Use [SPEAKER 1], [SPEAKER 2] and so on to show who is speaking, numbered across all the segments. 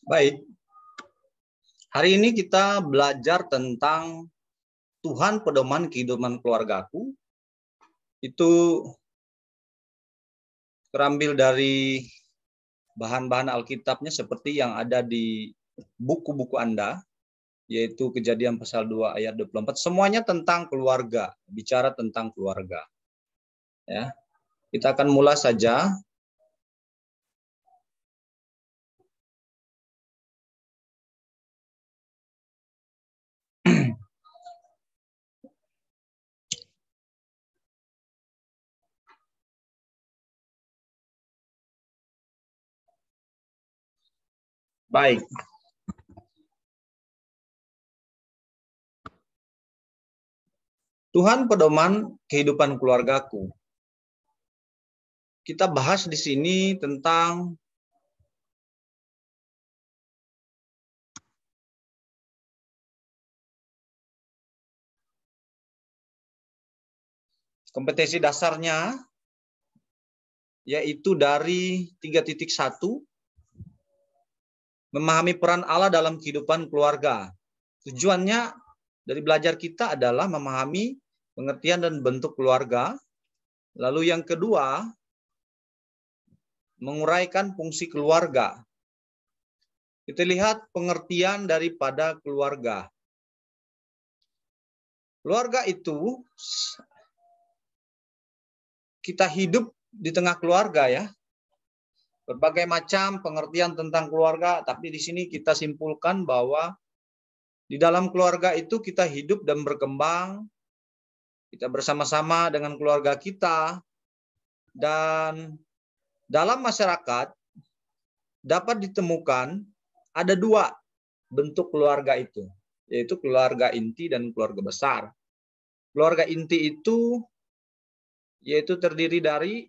[SPEAKER 1] Baik, hari ini kita belajar tentang Tuhan pedoman kehidupan keluargaku. Itu terambil dari bahan-bahan Alkitabnya seperti yang ada di buku-buku Anda, yaitu Kejadian pasal 2 ayat 24. Semuanya tentang keluarga, bicara tentang keluarga. Ya, kita akan mulai saja. Baik. Tuhan pedoman kehidupan keluargaku. Kita bahas di sini tentang kompetensi dasarnya, yaitu dari 3.1, memahami peran Allah dalam kehidupan keluarga. Tujuannya dari belajar kita adalah memahami pengertian dan bentuk keluarga. Lalu yang kedua, menguraikan fungsi keluarga. Kita lihat pengertian daripada keluarga. Keluarga itu, kita hidup di tengah keluarga ya. Berbagai macam pengertian tentang keluarga, tapi di sini kita simpulkan bahwa di dalam keluarga itu kita hidup dan berkembang, kita bersama-sama dengan keluarga kita, dan dalam masyarakat dapat ditemukan ada dua bentuk keluarga itu, yaitu keluarga inti dan keluarga besar. Keluarga inti itu yaitu terdiri dari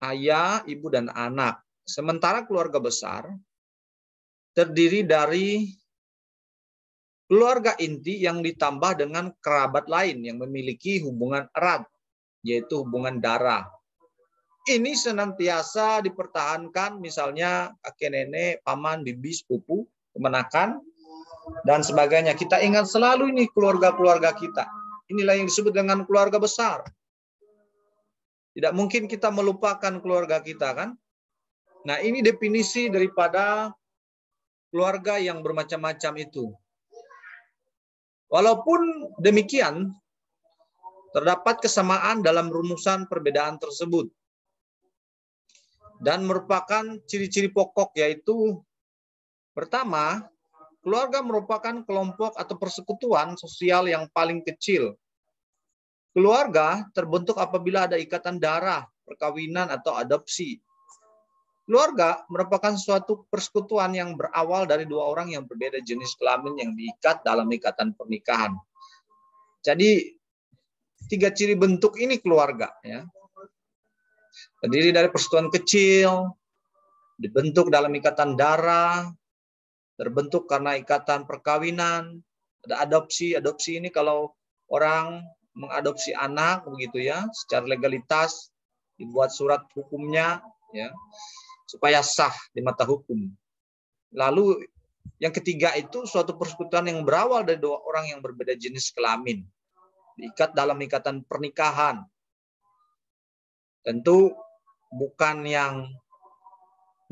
[SPEAKER 1] ayah, ibu, dan anak. Sementara keluarga besar terdiri dari keluarga inti yang ditambah dengan kerabat lain yang memiliki hubungan erat, yaitu hubungan darah. Ini senantiasa dipertahankan, misalnya kakek nenek, paman, bibi, sepupu, kemenakan, dan sebagainya. Kita ingat selalu ini keluarga-keluarga kita. Inilah yang disebut dengan keluarga besar. Tidak mungkin kita melupakan keluarga kita, kan? Nah, ini definisi daripada keluarga yang bermacam-macam itu. Walaupun demikian, terdapat kesamaan dalam rumusan perbedaan tersebut. Dan merupakan ciri-ciri pokok, yaitu pertama, keluarga merupakan kelompok atau persekutuan sosial yang paling kecil. Keluarga terbentuk apabila ada ikatan darah, perkawinan, atau adopsi. Keluarga merupakan suatu persekutuan yang berawal dari dua orang yang berbeda jenis kelamin yang diikat dalam ikatan pernikahan. Jadi, tiga ciri bentuk ini keluarga, ya. Terdiri dari persekutuan kecil, dibentuk dalam ikatan darah, terbentuk karena ikatan perkawinan, ada adopsi. Adopsi ini kalau orang mengadopsi anak begitu ya, secara legalitas dibuat surat hukumnya ya, supaya sah di mata hukum. Lalu yang ketiga itu suatu persekutuan yang berawal dari dua orang yang berbeda jenis kelamin, diikat dalam ikatan pernikahan. Tentu bukan yang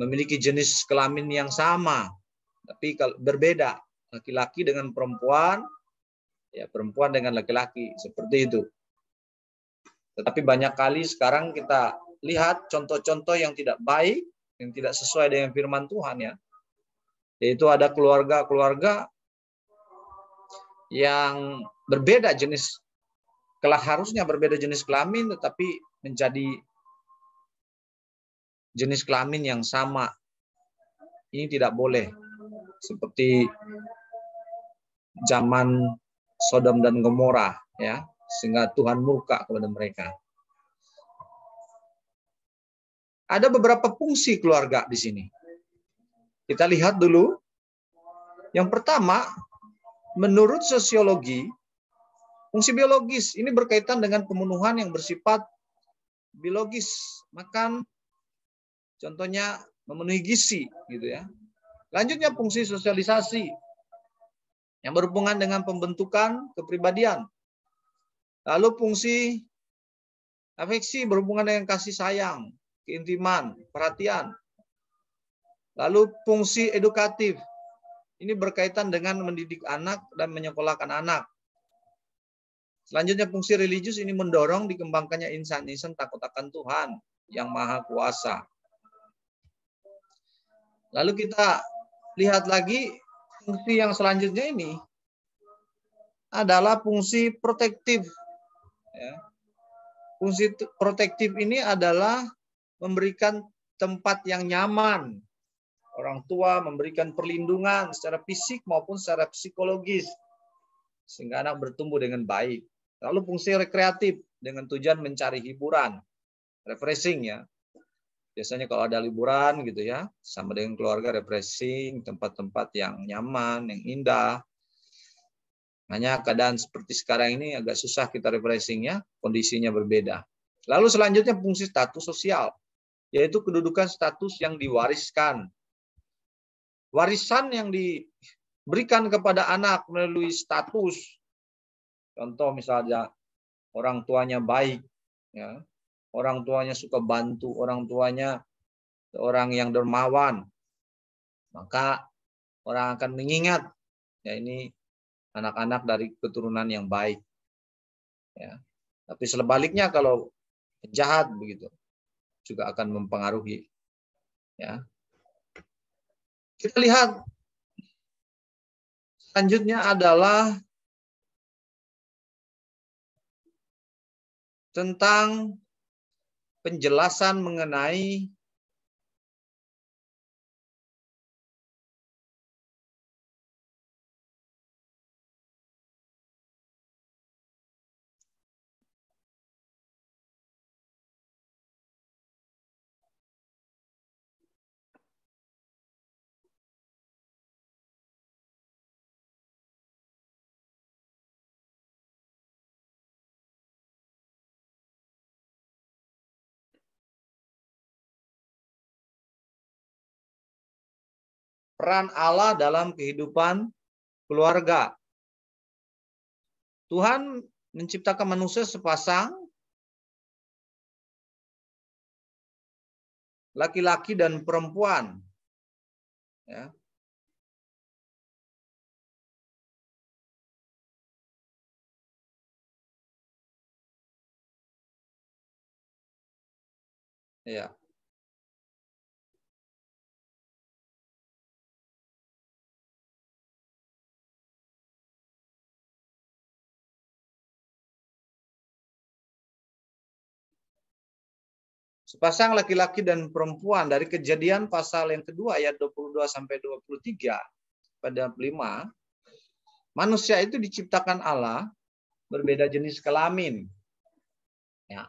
[SPEAKER 1] memiliki jenis kelamin yang sama, tapi kalau berbeda, laki-laki dengan perempuan, ya perempuan dengan laki-laki, seperti itu. Tetapi banyak kali sekarang kita lihat contoh-contoh yang tidak baik, yang tidak sesuai dengan firman Tuhan ya. Yaitu ada keluarga-keluarga yang berbeda jenis, harusnya berbeda jenis kelamin, tetapi menjadi jenis kelamin yang sama. Ini tidak boleh. Seperti zaman Sodom dan Gomora ya, sehingga Tuhan murka kepada mereka. Ada beberapa fungsi keluarga di sini. Kita lihat dulu. Yang pertama, menurut sosiologi, fungsi biologis ini berkaitan dengan pemenuhan yang bersifat biologis. Makan, contohnya memenuhi gizi, gitu ya. Selanjutnya fungsi sosialisasi yang berhubungan dengan pembentukan kepribadian. Lalu fungsi afeksi berhubungan dengan kasih sayang, keintiman, perhatian. Lalu fungsi edukatif, ini berkaitan dengan mendidik anak dan menyekolahkan anak. Selanjutnya fungsi religius ini mendorong dikembangkannya insan-insan takut akan Tuhan yang Maha Kuasa. Lalu kita lihat lagi fungsi yang selanjutnya ini adalah fungsi protektif. Fungsi protektif ini adalah memberikan tempat yang nyaman. Orang tua memberikan perlindungan secara fisik maupun secara psikologis sehingga anak bertumbuh dengan baik. Lalu fungsi rekreatif dengan tujuan mencari hiburan, refreshing ya. Biasanya kalau ada liburan gitu ya, sama dengan keluarga refreshing, tempat-tempat yang nyaman, yang indah. Hanya keadaan seperti sekarang ini agak susah kita refreshing ya, kondisinya berbeda. Lalu selanjutnya fungsi status sosial, yaitu kedudukan status yang diwariskan. Warisan yang diberikan kepada anak melalui status. Contoh misalnya orang tuanya baik, ya, orang tuanya suka bantu, orang tuanya orang yang dermawan, maka orang akan mengingat ya ini anak-anak dari keturunan yang baik. Ya. Tapi sebaliknya kalau jahat begitu juga akan mempengaruhi. Ya. Kita lihat selanjutnya adalah tentang penjelasan mengenai peran Allah dalam kehidupan keluarga. Tuhan menciptakan manusia sepasang laki-laki dan perempuan. Ya. Ya. Sepasang laki-laki dan perempuan dari Kejadian pasal yang kedua ayat 22 sampai 23 pada 5, manusia itu diciptakan Allah berbeda jenis kelamin. Ya.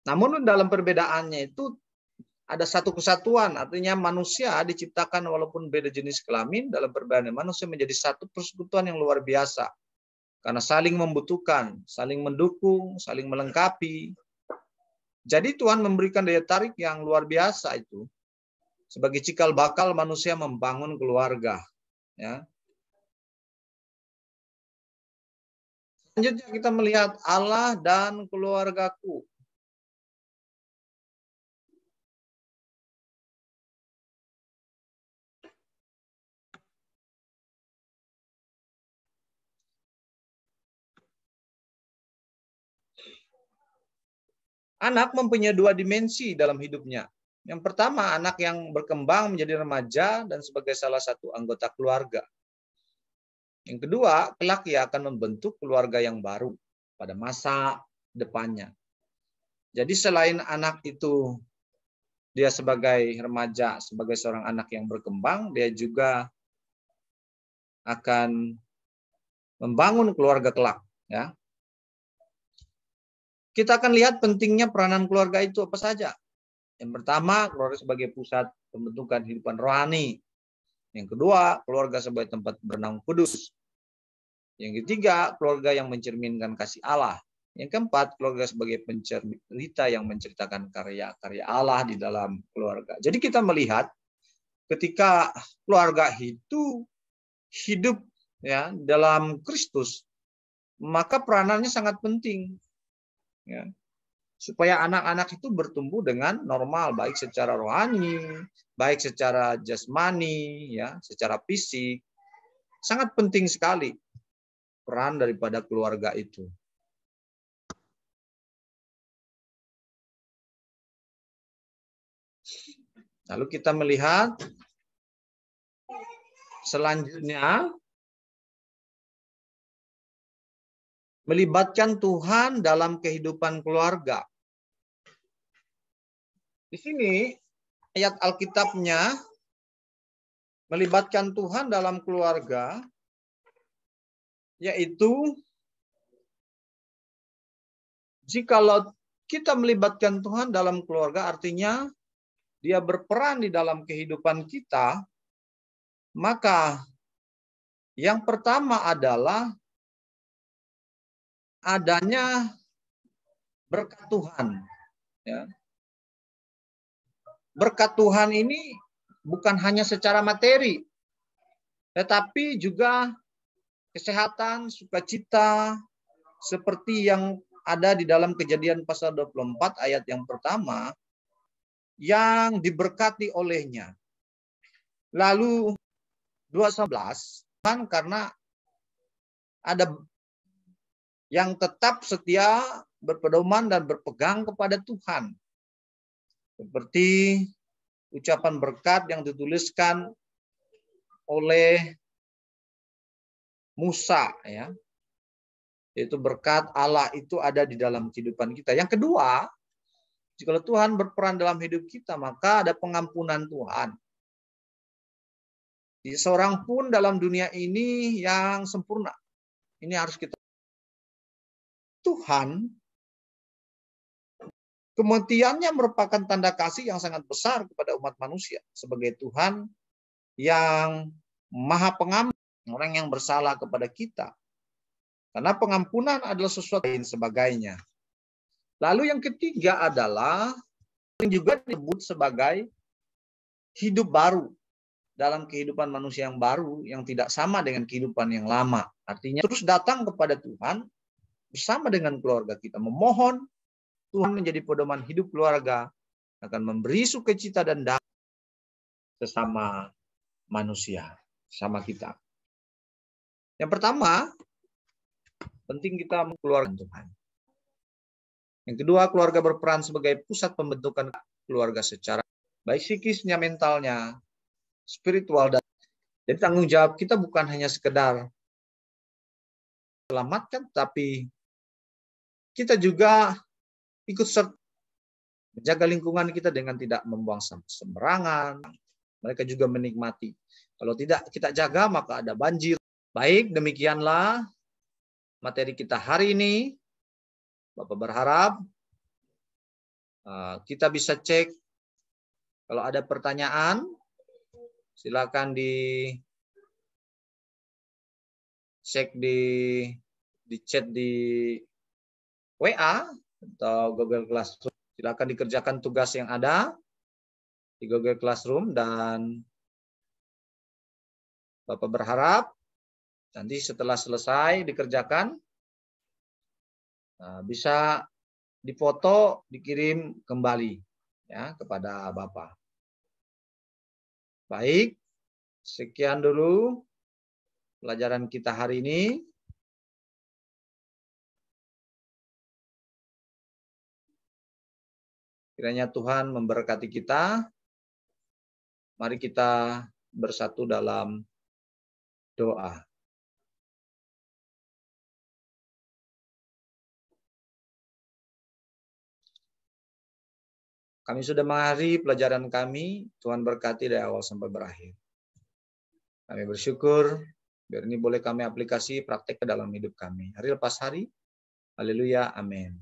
[SPEAKER 1] Namun dalam perbedaannya itu ada satu kesatuan, artinya manusia diciptakan walaupun beda jenis kelamin, dalam perbedaan manusia menjadi satu persekutuan yang luar biasa. Karena saling membutuhkan, saling mendukung, saling melengkapi. Jadi Tuhan memberikan daya tarik yang luar biasa itu sebagai cikal bakal manusia membangun keluarga. Ya. Selanjutnya kita melihat Allah dan keluargaku. Anak mempunyai dua dimensi dalam hidupnya. Yang pertama, anak yang berkembang menjadi remaja dan sebagai salah satu anggota keluarga. Yang kedua, kelak ia akan membentuk keluarga yang baru pada masa depannya. Jadi selain anak itu dia sebagai remaja, sebagai seorang anak yang berkembang, dia juga akan membangun keluarga kelak. Ya. Kita akan lihat pentingnya peranan keluarga itu apa saja. Yang pertama, keluarga sebagai pusat pembentukan kehidupan rohani. Yang kedua, keluarga sebagai tempat bernaung kudus. Yang ketiga, keluarga yang mencerminkan kasih Allah. Yang keempat, keluarga sebagai pencerita yang menceritakan karya-karya Allah di dalam keluarga. Jadi kita melihat ketika keluarga itu hidup ya dalam Kristus, maka peranannya sangat penting ya, supaya anak-anak itu bertumbuh dengan normal, baik secara rohani, baik secara jasmani, ya, secara fisik. Sangat penting sekali peran daripada keluarga itu. Lalu kita melihat selanjutnya, melibatkan Tuhan dalam kehidupan keluarga. Di sini ayat Alkitabnya melibatkan Tuhan dalam keluarga, yaitu jikalau kita melibatkan Tuhan dalam keluarga, artinya Dia berperan di dalam kehidupan kita, maka yang pertama adalah adanya berkat Tuhan. Ya. Berkat Tuhan ini bukan hanya secara materi, tetapi juga kesehatan, sukacita, seperti yang ada di dalam Kejadian pasal 24 ayat yang pertama, yang diberkati olehnya. Lalu 2:11, karena ada yang tetap setia, berpedoman dan berpegang kepada Tuhan. Seperti ucapan berkat yang dituliskan oleh Musa, ya. Yaitu berkat Allah itu ada di dalam kehidupan kita. Yang kedua, jika Tuhan berperan dalam hidup kita, maka ada pengampunan Tuhan. Di seorang pun dalam dunia ini yang sempurna. Ini harus kita. Tuhan, kematiannya merupakan tanda kasih yang sangat besar kepada umat manusia. Sebagai Tuhan yang maha pengampun orang yang bersalah kepada kita. Karena pengampunan adalah sesuatu lain sebagainya. Lalu yang ketiga adalah juga disebut sebagai hidup baru dalam kehidupan manusia yang baru yang tidak sama dengan kehidupan yang lama. Artinya terus datang kepada Tuhan bersama dengan keluarga kita, memohon Tuhan menjadi pedoman hidup keluarga, akan memberi sukacita dan damai sesama manusia, sama kita. Yang pertama, penting kita mengeluarkan Tuhan. Yang kedua, keluarga berperan sebagai pusat pembentukan keluarga secara baik psikisnya, mentalnya, spiritual. Dan jadi tanggung jawab kita bukan hanya sekedar selamatkan, tapi kita juga ikut serta menjaga lingkungan kita dengan tidak membuang sampah sembarangan. Mereka juga menikmati. Kalau tidak kita jaga, maka ada banjir. Baik, demikianlah materi kita hari ini. Bapak berharap kita bisa cek. Kalau ada pertanyaan, silakan cek di chat di WA atau Google Classroom. Silakan dikerjakan tugas yang ada di Google Classroom, dan Bapak berharap nanti setelah selesai dikerjakan bisa difoto, dikirim kembali ya kepada Bapak. Baik, sekian dulu pelajaran kita hari ini. Kiranya Tuhan memberkati kita. Mari kita bersatu dalam doa. Kami sudah mengakhiri pelajaran kami. Tuhan berkati dari awal sampai berakhir. Kami bersyukur biar ini boleh kami aplikasi praktek ke dalam hidup kami. Hari lepas hari. Haleluya. Amin.